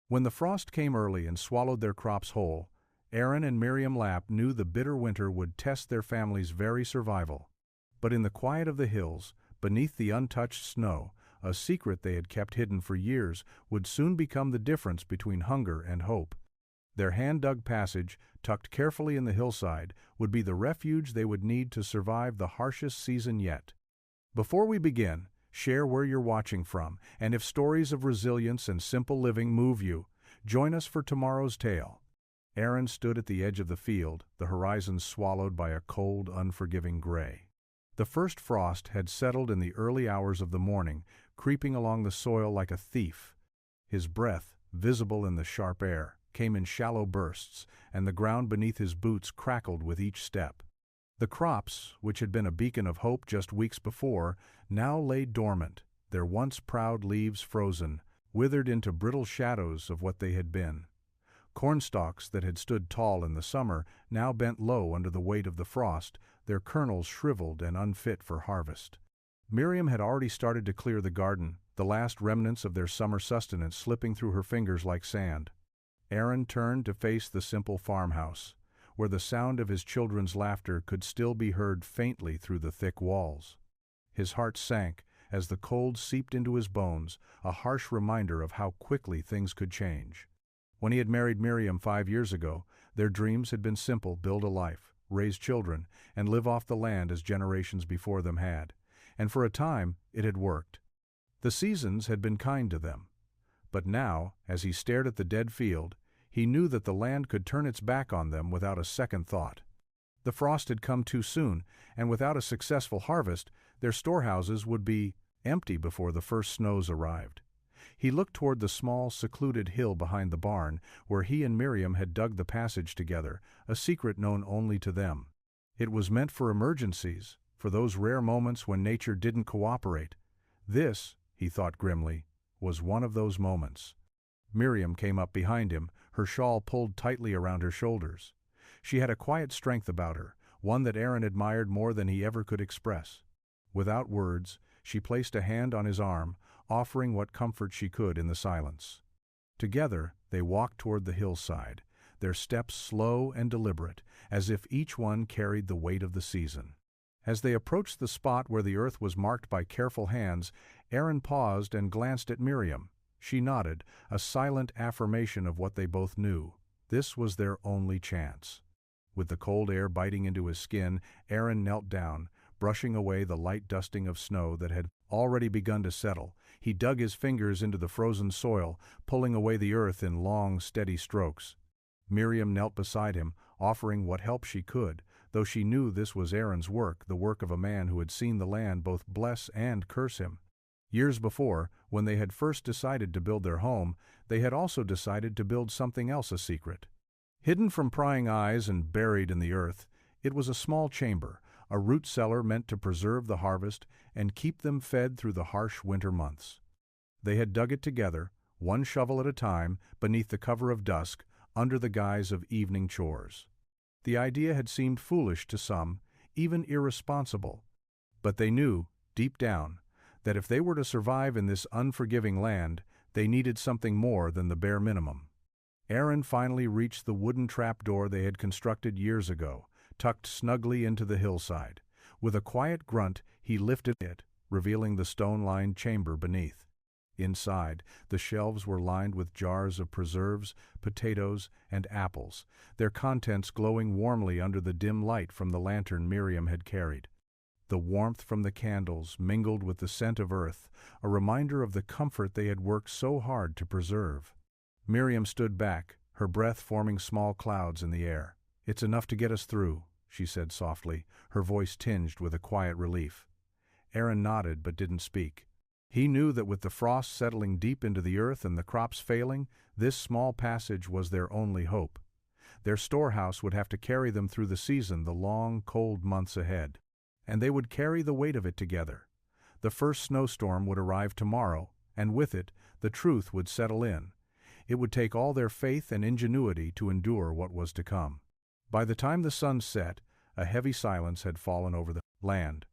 When the frost came early and swallowed their crops whole, Aaron and Miriam Lapp knew the bitter winter would test their family's very survival. But in the quiet of the hills, beneath the untouched snow, a secret they had kept hidden for years would soon become the difference between hunger and hope. Their hand-dug passage, tucked carefully in the hillside, would be the refuge they would need to survive the harshest season yet. Before we begin, share where you're watching from, and if stories of resilience and simple living move you, join us for tomorrow's tale. Aaron stood at the edge of the field, the horizon swallowed by a cold, unforgiving gray. The first frost had settled in the early hours of the morning, creeping along the soil like a thief. His breath, visible in the sharp air, came in shallow bursts, and the ground beneath his boots crackled with each step. The crops, which had been a beacon of hope just weeks before, now lay dormant, their once proud leaves frozen, withered into brittle shadows of what they had been. Cornstalks that had stood tall in the summer now bent low under the weight of the frost, their kernels shriveled and unfit for harvest. Miriam had already started to clear the garden, the last remnants of their summer sustenance slipping through her fingers like sand. Aaron turned to face the simple farmhouse, where the sound of his children's laughter could still be heard faintly through the thick walls. His heart sank as the cold seeped into his bones, a harsh reminder of how quickly things could change. When he had married Miriam 5 years ago, their dreams had been simple: build a life, raise children, and live off the land as generations before them had. And for a time, it had worked. The seasons had been kind to them. But now, as he stared at the dead field, he knew that the land could turn its back on them without a second thought. The frost had come too soon, and without a successful harvest, their storehouses would be empty before the first snows arrived. He looked toward the small, secluded hill behind the barn, where he and Miriam had dug the passage together, a secret known only to them. It was meant for emergencies, for those rare moments when nature didn't cooperate. This, he thought grimly, was one of those moments. Miriam came up behind him, her shawl pulled tightly around her shoulders. She had a quiet strength about her, one that Aaron admired more than he ever could express. Without words, she placed a hand on his arm, offering what comfort she could in the silence. Together, they walked toward the hillside, their steps slow and deliberate, as if each one carried the weight of the season. As they approached the spot where the earth was marked by careful hands, Aaron paused and glanced at Miriam. She nodded, a silent affirmation of what they both knew. This was their only chance. With the cold air biting into his skin, Aaron knelt down, brushing away the light dusting of snow that had already begun to settle. He dug his fingers into the frozen soil, pulling away the earth in long, steady strokes. Miriam knelt beside him, offering what help she could, though she knew this was Aaron's work, the work of a man who had seen the land both bless and curse him. Years before, when they had first decided to build their home, they had also decided to build something else a secret. Hidden from prying eyes and buried in the earth, it was a small chamber, a root cellar meant to preserve the harvest and keep them fed through the harsh winter months. They had dug it together, one shovel at a time, beneath the cover of dusk, under the guise of evening chores. The idea had seemed foolish to some, even irresponsible. But they knew, deep down, that if they were to survive in this unforgiving land, they needed something more than the bare minimum. Aaron finally reached the wooden trapdoor they had constructed years ago, tucked snugly into the hillside. With a quiet grunt, he lifted it, revealing the stone-lined chamber beneath. Inside, the shelves were lined with jars of preserves, potatoes, and apples, their contents glowing warmly under the dim light from the lantern Miriam had carried. The warmth from the candles mingled with the scent of earth, a reminder of the comfort they had worked so hard to preserve. Miriam stood back, her breath forming small clouds in the air. "It's enough to get us through," she said softly, her voice tinged with a quiet relief. Aaron nodded but didn't speak. He knew that with the frost settling deep into the earth and the crops failing, this small passage was their only hope. Their storehouse would have to carry them through the season, the long, cold months ahead. And they would carry the weight of it together. The first snowstorm would arrive tomorrow, and with it, the truth would settle in. It would take all their faith and ingenuity to endure what was to come. By the time the sun set, a heavy silence had fallen over the land.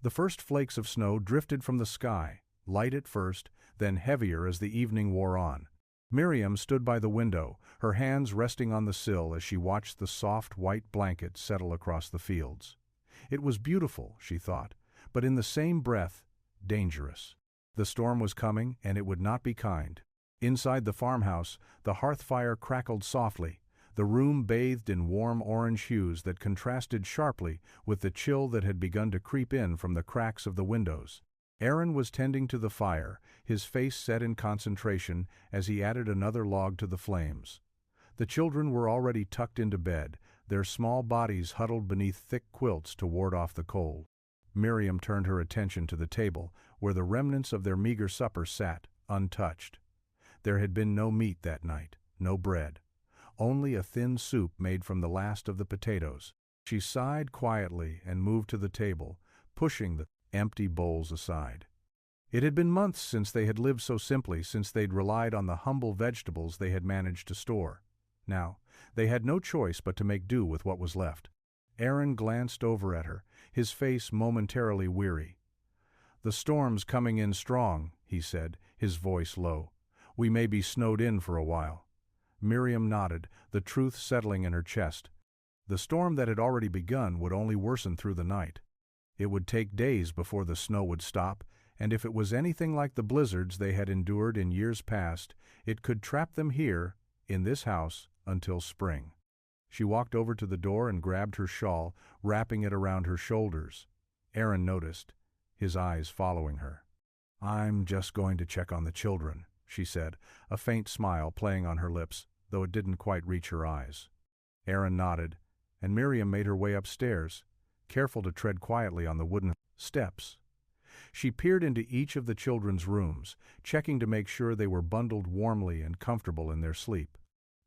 The first flakes of snow drifted from the sky, light at first, then heavier as the evening wore on. Miriam stood by the window, her hands resting on the sill as she watched the soft white blanket settle across the fields. It was beautiful, she thought, but in the same breath, dangerous. The storm was coming, and it would not be kind. Inside the farmhouse, the hearth fire crackled softly, the room bathed in warm orange hues that contrasted sharply with the chill that had begun to creep in from the cracks of the windows. Aaron was tending to the fire, his face set in concentration as he added another log to the flames. The children were already tucked into bed, their small bodies huddled beneath thick quilts to ward off the cold. Miriam turned her attention to the table, where the remnants of their meager supper sat, untouched. There had been no meat that night, no bread. Only a thin soup made from the last of the potatoes. She sighed quietly and moved to the table, pushing the empty bowls aside. It had been months since they had lived so simply, since they'd relied on the humble vegetables they had managed to store. Now, they had no choice but to make do with what was left. Aaron glanced over at her, his face momentarily weary. "The storm's coming in strong," he said, his voice low. "We may be snowed in for a while." Miriam nodded, the truth settling in her chest. The storm that had already begun would only worsen through the night. It would take days before the snow would stop, and if it was anything like the blizzards they had endured in years past, it could trap them here, in this house, until spring. She walked over to the door and grabbed her shawl, wrapping it around her shoulders. Aaron noticed, his eyes following her. "I'm just going to check on the children," she said, a faint smile playing on her lips, though it didn't quite reach her eyes. Aaron nodded, and Miriam made her way upstairs, careful to tread quietly on the wooden steps. She peered into each of the children's rooms, checking to make sure they were bundled warmly and comfortable in their sleep.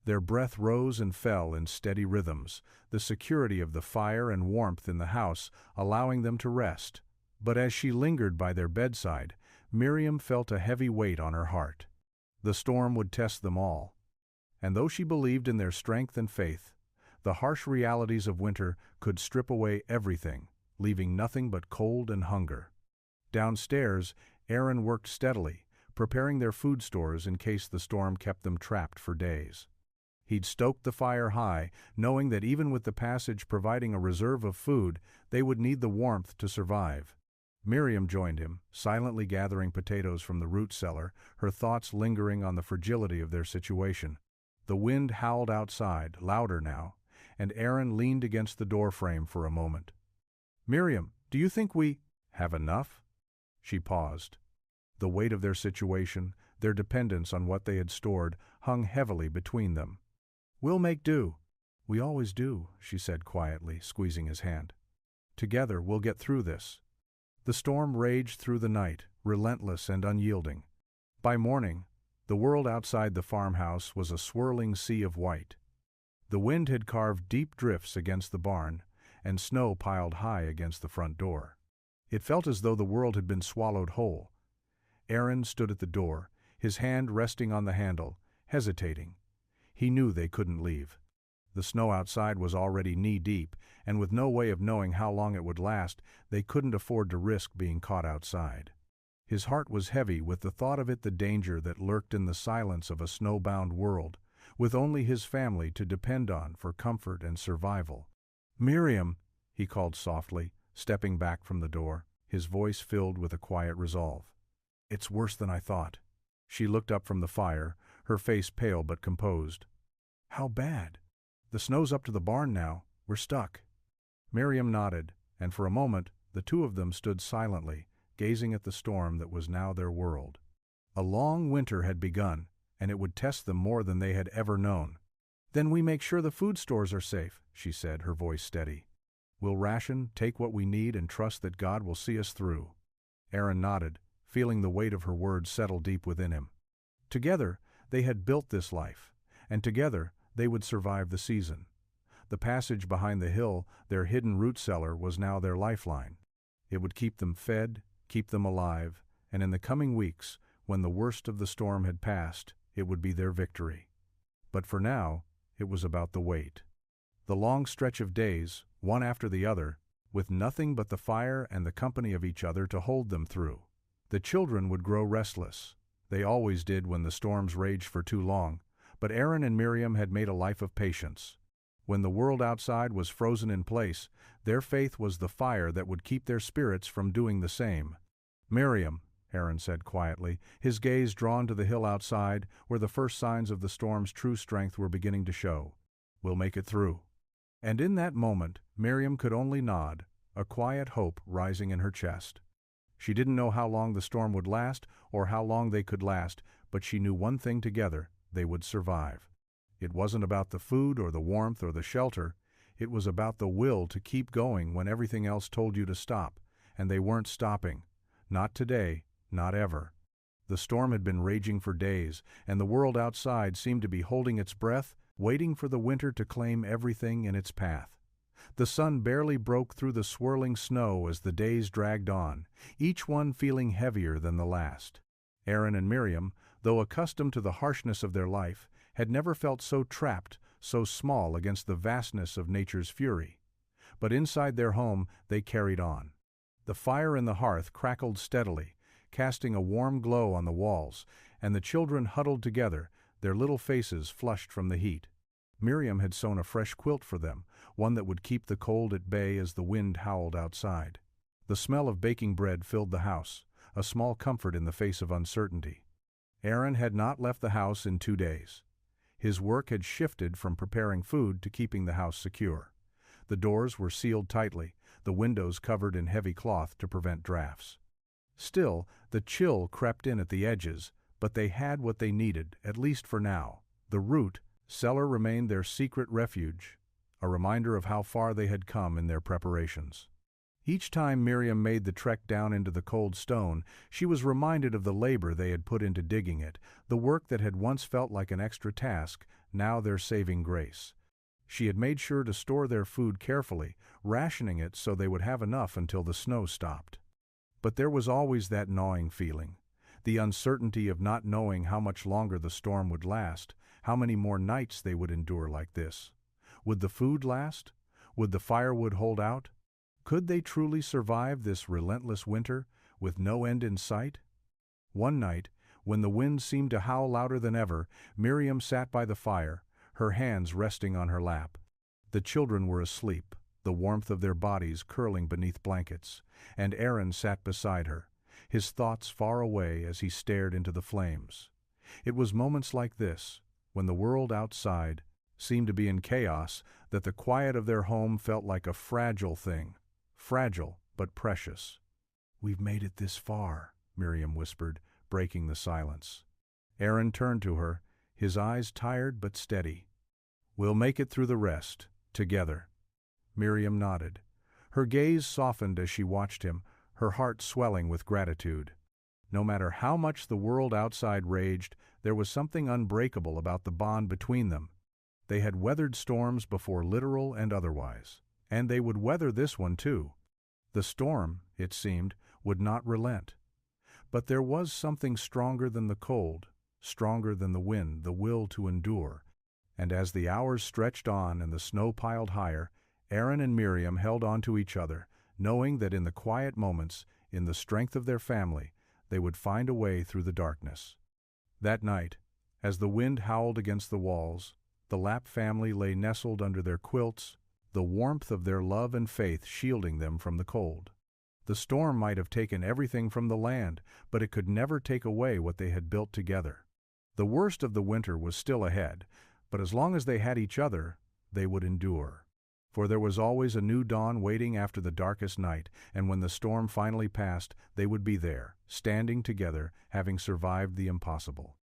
Their breath rose and fell in steady rhythms, the security of the fire and warmth in the house allowing them to rest. But as she lingered by their bedside, Miriam felt a heavy weight on her heart. The storm would test them all. And though she believed in their strength and faith, the harsh realities of winter could strip away everything, leaving nothing but cold and hunger. Downstairs, Aaron worked steadily, preparing their food stores in case the storm kept them trapped for days. He'd stoked the fire high, knowing that even with the passage providing a reserve of food, they would need the warmth to survive. Miriam joined him, silently gathering potatoes from the root cellar, her thoughts lingering on the fragility of their situation. The wind howled outside, louder now, and Aaron leaned against the doorframe for a moment. "Miriam, do you think we have enough?" She paused. The weight of their situation, their dependence on what they had stored, hung heavily between them. "We'll make do." "We always do," she said quietly, squeezing his hand. "Together we'll get through this." The storm raged through the night, relentless and unyielding. By morning, the world outside the farmhouse was a swirling sea of white. The wind had carved deep drifts against the barn, and snow piled high against the front door. It felt as though the world had been swallowed whole. Aaron stood at the door, his hand resting on the handle, hesitating. He knew they couldn't leave. The snow outside was already knee-deep, and with no way of knowing how long it would last, they couldn't afford to risk being caught outside. His heart was heavy with the thought of it, the danger that lurked in the silence of a snowbound world, with only his family to depend on for comfort and survival. "Miriam," he called softly, stepping back from the door, his voice filled with a quiet resolve. "It's worse than I thought." She looked up from the fire, her face pale but composed. "How bad?" "The snow's up to the barn now. We're stuck." Miriam nodded, and for a moment the two of them stood silently, gazing at the storm that was now their world. A long winter had begun, and it would test them more than they had ever known. "Then we make sure the food stores are safe," she said, her voice steady. "We'll ration, take what we need, and trust that God will see us through." Aaron nodded, feeling the weight of her words settle deep within him. Together, they had built this life, and together they would survive the season. The passage behind the hill, their hidden root cellar, was now their lifeline. It would keep them fed, keep them alive, and in the coming weeks, when the worst of the storm had passed, it would be their victory. But for now, it was about the wait. The long stretch of days, one after the other, with nothing but the fire and the company of each other to hold them through. The children would grow restless. They always did when the storms raged for too long, but Aaron and Miriam had made a life of patience. When the world outside was frozen in place, their faith was the fire that would keep their spirits from doing the same. "Miriam," Aaron said quietly, his gaze drawn to the hill outside, where the first signs of the storm's true strength were beginning to show. "We'll make it through." And in that moment, Miriam could only nod, a quiet hope rising in her chest. She didn't know how long the storm would last or how long they could last, but she knew one thing together: they would survive. It wasn't about the food or the warmth or the shelter. It was about the will to keep going when everything else told you to stop, and they weren't stopping. Not today, not ever. The storm had been raging for days, and the world outside seemed to be holding its breath, waiting for the winter to claim everything in its path. The sun barely broke through the swirling snow as the days dragged on, each one feeling heavier than the last. Aaron and Miriam, though accustomed to the harshness of their life, had never felt so trapped, so small against the vastness of nature's fury. But inside their home, they carried on. The fire in the hearth crackled steadily, casting a warm glow on the walls, and the children huddled together, their little faces flushed from the heat. Miriam had sewn a fresh quilt for them, one that would keep the cold at bay as the wind howled outside. The smell of baking bread filled the house, a small comfort in the face of uncertainty. Aaron had not left the house in 2 days. His work had shifted from preparing food to keeping the house secure. The doors were sealed tightly, the windows covered in heavy cloth to prevent drafts. Still, the chill crept in at the edges, but they had what they needed, at least for now. The root cellar remained their secret refuge, a reminder of how far they had come in their preparations. Each time Miriam made the trek down into the cold stone, she was reminded of the labor they had put into digging it, the work that had once felt like an extra task, now their saving grace. She had made sure to store their food carefully, rationing it so they would have enough until the snow stopped. But there was always that gnawing feeling, the uncertainty of not knowing how much longer the storm would last, how many more nights they would endure like this. Would the food last? Would the firewood hold out? Could they truly survive this relentless winter, with no end in sight? One night, when the wind seemed to howl louder than ever, Miriam sat by the fire, her hands resting on her lap. The children were asleep, the warmth of their bodies curling beneath blankets, and Aaron sat beside her, his thoughts far away as he stared into the flames. It was moments like this, when the world outside seemed to be in chaos, that the quiet of their home felt like a fragile thing. Fragile, but precious. "We've made it this far," Miriam whispered, breaking the silence. Aaron turned to her, his eyes tired but steady. "We'll make it through the rest, together." Miriam nodded. Her gaze softened as she watched him, her heart swelling with gratitude. No matter how much the world outside raged, there was something unbreakable about the bond between them. They had weathered storms before, literal and otherwise. And they would weather this one too. The storm, it seemed, would not relent. But there was something stronger than the cold, stronger than the wind, the will to endure. And as the hours stretched on and the snow piled higher, Aaron and Miriam held on to each other, knowing that in the quiet moments, in the strength of their family, they would find a way through the darkness. That night, as the wind howled against the walls, the Lapp family lay nestled under their quilts, the warmth of their love and faith shielding them from the cold. The storm might have taken everything from the land, but it could never take away what they had built together. The worst of the winter was still ahead, but as long as they had each other, they would endure. For there was always a new dawn waiting after the darkest night, and when the storm finally passed, they would be there, standing together, having survived the impossible.